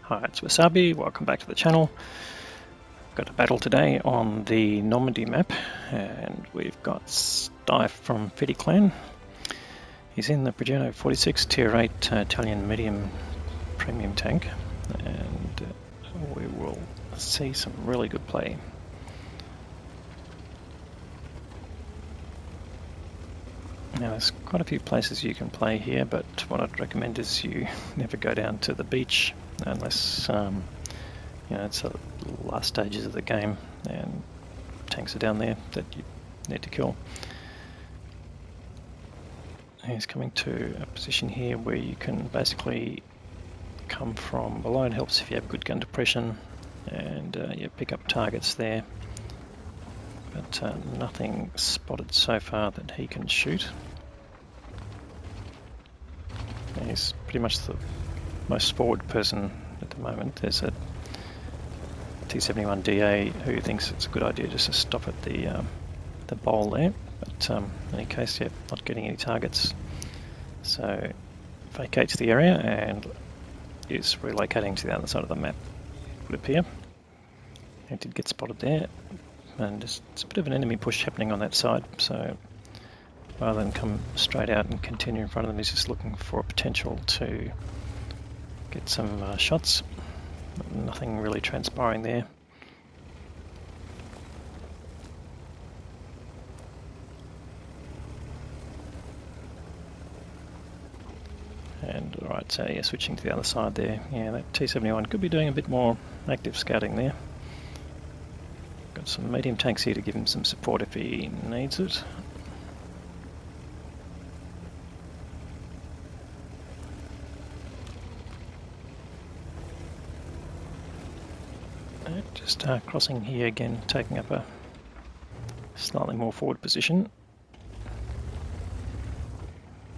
Hi, it's Wasabi, welcome back to the channel. Got a battle today on the Normandy map, and we've got Steiff from Fiddy Clan. He's in the Progetto 46 Tier 8 Italian medium premium tank, and we will see some really good play. Now there's quite a few places you can play here, but what I'd recommend is you never go down to the beach unless it's the last stages of the game and tanks are down there that you need to kill. He's coming to a position here where you can basically come from below. It helps if you have good gun depression and you pick up targets there, but nothing spotted so far that he can shoot. He's pretty much the most forward person at the moment. There's a T71 DA who thinks it's a good idea just to stop at the bowl there, but in any case, yeah, not getting any targets, so vacates the area and is relocating to the other side of the map, it would appear. He did get spotted there, and it's a bit of an enemy push happening on that side, so rather than come straight out and continue in front of them, he's just looking for a potential to get some shots. Nothing really transpiring there. And alright, so yeah, switching to the other side there. Yeah, that T71 could be doing a bit more active scouting there. Got some medium tanks here to give him some support if he needs it. Just crossing here again, taking up a slightly more forward position.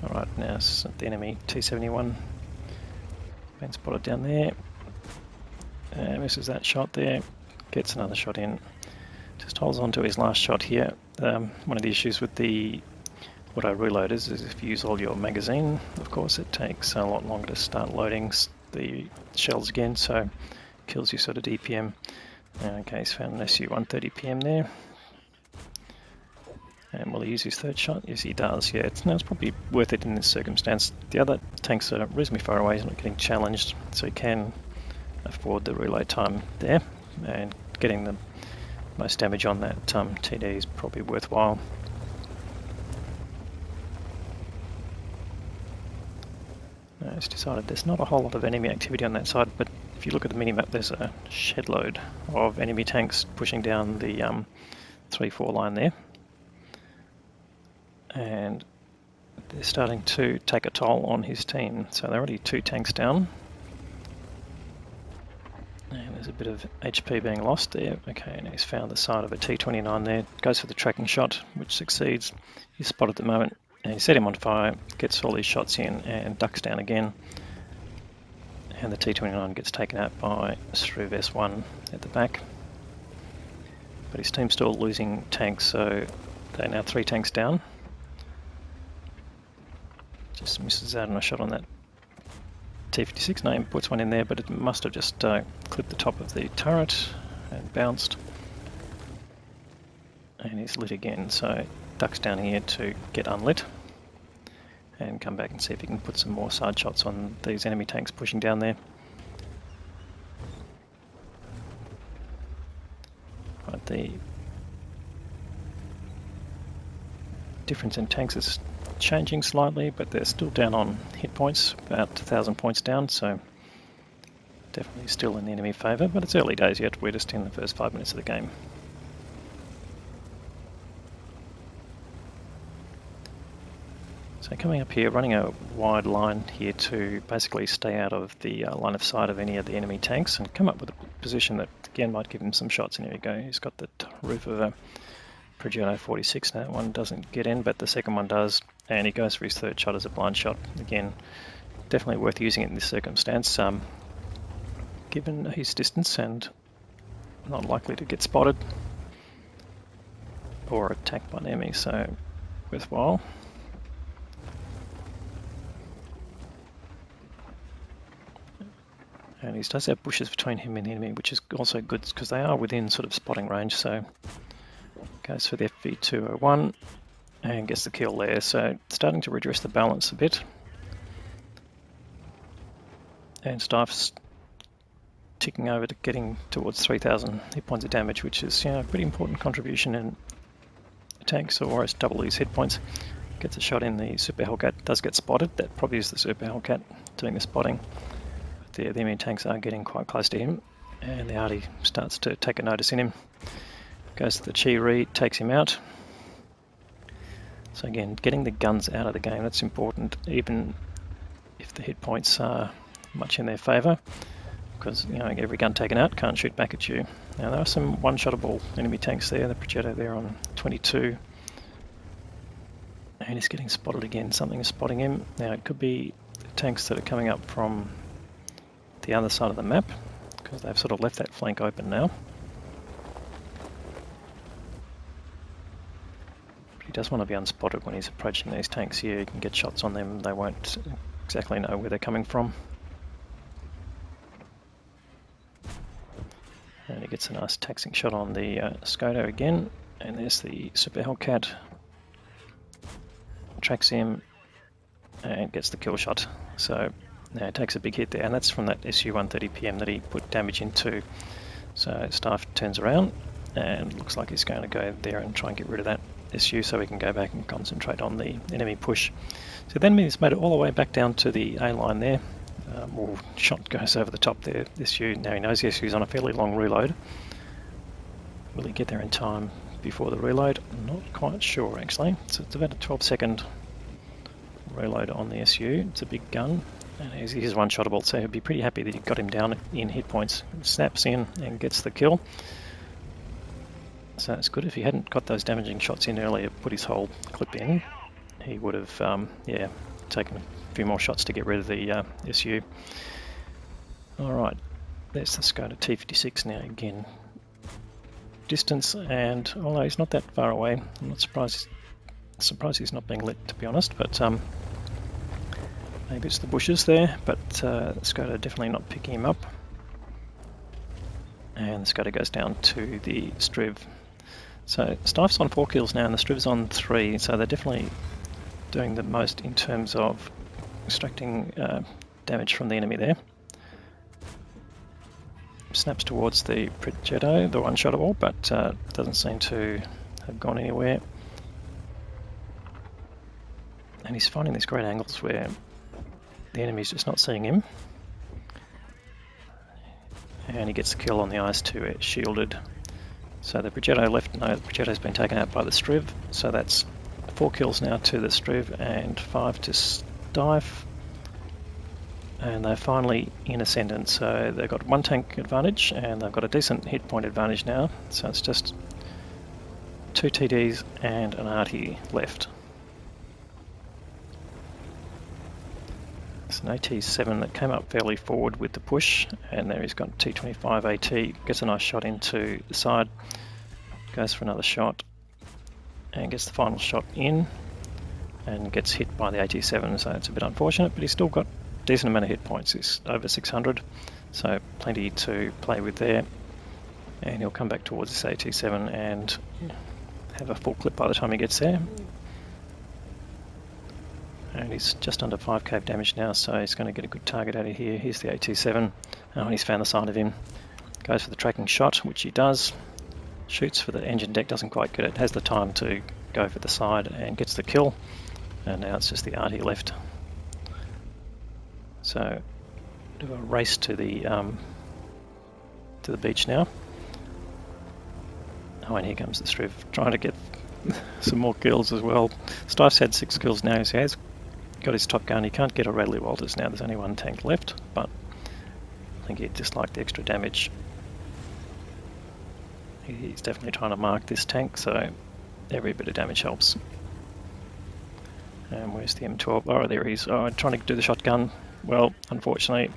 Alright, now the enemy T71 been spotted down there. Misses that shot there, gets another shot in. Just holds on to his last shot here. One of the issues with the auto reloaders is if you use all your magazine, of course it takes a lot longer to start loading the shells again, so kills you sort of DPM. Okay, he's found an SU-130 PM there. And will he use his third shot? Yes, he does. Yeah, it's probably worth it in this circumstance. The other tanks are reasonably far away, he's not getting challenged, so he can afford the reload time there, and getting the most damage on that TD is probably worthwhile. It's decided there's not a whole lot of enemy activity on that side, but if you look at the minimap, there's a shed load of enemy tanks pushing down the 3-4 line there, and they're starting to take a toll on his team. So they're already 2 tanks down, and there's a bit of HP being lost there. Okay, and he's found the side of a T29 there, goes for the tracking shot, which succeeds. He's spotted at the moment, and he set him on fire, gets all these shots in and ducks down again, and the T29 gets taken out by Struve S1 at the back. But his team's still losing tanks, so they're now 3 tanks down. Just misses out on a shot on that T56 name, puts one in there, but it must have just clipped the top of the turret and bounced. And he's lit again, so ducks down here to get unlit and come back and see if he can put some more side shots on these enemy tanks pushing down there. Right, the difference in tanks is changing slightly, but they're still down on hit points, about 1,000 points down, so definitely still in the enemy favour, but it's early days yet, we're just in the first 5 minutes of the game. So coming up here, running a wide line here to basically stay out of the line of sight of any of the enemy tanks and come up with a position that again might give him some shots. And here we go, he's got the roof of a Progetto 46, now that one doesn't get in, but the second one does, and he goes for his third shot as a blind shot. Again, definitely worth using it in this circumstance, given his distance and not likely to get spotted or attacked by an enemy, so worthwhile. And he does have bushes between him and the enemy, which is also good because they are within sort of spotting range. So goes for the FV201 and gets the kill there. So starting to redress the balance a bit. And Staff's ticking over to getting towards 3,000 hit points of damage, which is, a pretty important contribution in tanks, or almost double these hit points. Gets a shot in the Super Hellcat, does get spotted. That probably is the Super Hellcat doing the spotting. But the enemy tanks are getting quite close to him, and the arty starts to take a notice in him. Goes to the Chi Ri, takes him out. So again, getting the guns out of the game, that's important, even if the hit points are much in their favour, because every gun taken out can't shoot back at you. Now there are some one-shottable enemy tanks there, the Progetto there on 22, and he's getting spotted again. Something is spotting him. Now it could be tanks that are coming up from the other side of the map, because they've sort of left that flank open now. But he does want to be unspotted when he's approaching these tanks here. You can get shots on them, they won't exactly know where they're coming from. And he gets a nice taxing shot on the Skoda again, and there's the Super Hellcat. Tracks him and gets the kill shot. So now he takes a big hit there, and that's from that Su-130PM that he put damage into. So Staff turns around and looks like he's going to go there and try and get rid of that SU so he can go back and concentrate on the enemy push. So then he's made it all the way back down to the A line there. Shot goes over the top there. SU, now he knows the SU's on a fairly long reload. Will he get there in time before the reload? I'm not quite sure actually. So it's about a 12-second reload on the SU. It's a big gun, and he's one-shottable, so he'll be pretty happy that he got him down in hit points. Snaps in and gets the kill. So it's good. If he hadn't got those damaging shots in earlier, put his whole clip in, he would have taken a few more shots to get rid of the SU. Alright, there's the Skoda T56 now again. Distance, and although he's not that far away, I'm not surprised he's not being lit, to be honest, but maybe it's the bushes there, but Skoda definitely not picking him up. And the Skoda goes down to the Striv. So Staff's on 4 kills now and the Striv's on 3, so they're definitely doing the most in terms of extracting damage from the enemy there. Snaps towards the Progetto, the one-shottable, but doesn't seem to have gone anywhere. And he's finding these great angles where the enemy's just not seeing him. And he gets the kill on the IS-2 shielded. So the Progetto left, no, the Progetto's been taken out by the Striv, so that's 4 kills now to the Striv and 5 to Stife. And they're finally in ascendant, so they've got 1 tank advantage and they've got a decent hit point advantage now, so it's just 2 TDs and an arty left. It's an AT7 that came up fairly forward with the push, and there he's got T25 AT, gets a nice shot into the side, goes for another shot and gets the final shot in and gets hit by the AT7, so it's a bit unfortunate, but he's still got a decent amount of hit points. He's over 600, so plenty to play with there, and he'll come back towards this AT7 and have a full clip by the time he gets there. And he's just under 5k damage now, so he's going to get a good target out of here. Here's the AT7, and he's found the side of him. Goes for the tracking shot, which he does. Shoots for the engine deck, doesn't quite get it. Has the time to go for the side and gets the kill. And now it's just the arty left. So, bit of a race to the beach now. Oh, and here comes the Striv, trying to get some more kills as well. Stife's had 6 kills now, so he has got his top gun. He can't get a Radley Walters now, there's only 1 tank left, but I think he'd just like the extra damage. He's definitely trying to mark this tank, so every bit of damage helps. And where's the M12? Oh, there he is. Oh, trying to do the shotgun. Well, unfortunately,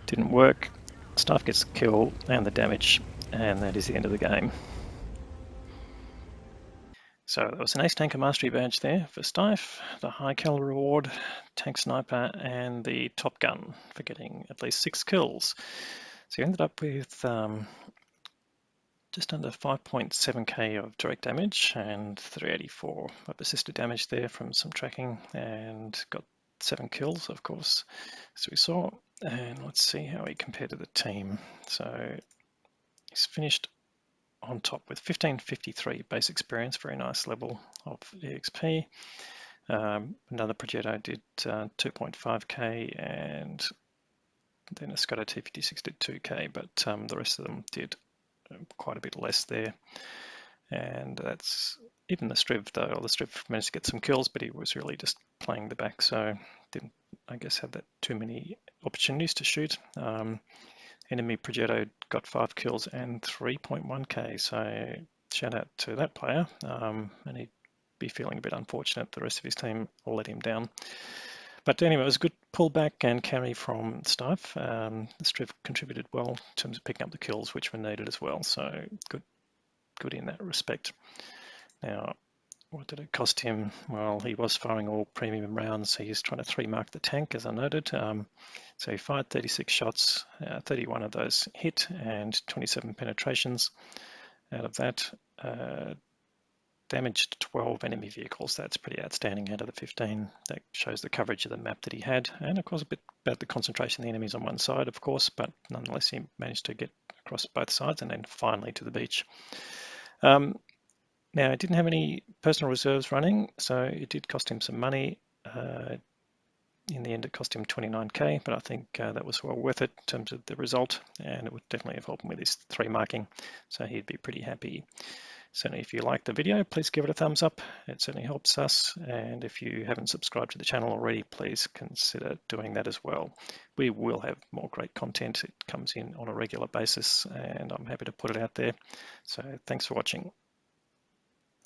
didn't work. Stife gets the kill and the damage, and that is the end of the game. So So there was an Ace Tanker Mastery badge there for Stife, the High Cal reward, Tank Sniper, and the Top Gun for getting at least 6 kills. So you ended up with just under 5.7k of direct damage and 384 of assisted damage there from some tracking, and got 7 kills, of course, as we saw. And let's see how he compared to the team. So he's finished on top with 1553 base experience, very nice level of EXP. Another Progetto did 2.5k, and then a Scotto T56 did 2k, but the rest of them did quite a bit less there. And that's even the Striv, though. The Striv managed to get some kills, but he was really just playing the back, so didn't, I guess, have that too many opportunities to shoot. Enemy Progetto got 5 kills and 3.1k, so shout out to that player, and he'd be feeling a bit unfortunate the rest of his team let him down. But anyway, it was a good pullback and carry from Stife. The Striv contributed well in terms of picking up the kills, which were needed as well, so good in that respect. Now, what did it cost him? Well, he was firing all premium rounds, so he's trying to 3-mark the tank, as I noted. So he fired 36 shots, 31 of those hit, and 27 penetrations out of that. Damaged 12 enemy vehicles. That's pretty outstanding out of the 15. That shows the coverage of the map that he had, and of course a bit about the concentration of the enemies on one side, of course, but nonetheless he managed to get across both sides and then finally to the beach. Now, it didn't have any personal reserves running, so it did cost him some money. In the end, it cost him 29k, but I think that was well worth it in terms of the result, and it would definitely have helped him with his 3-marking, so he'd be pretty happy. Certainly, if you liked the video, please give it a thumbs up. It certainly helps us, and if you haven't subscribed to the channel already, please consider doing that as well. We will have more great content. It comes in on a regular basis, and I'm happy to put it out there. So thanks for watching.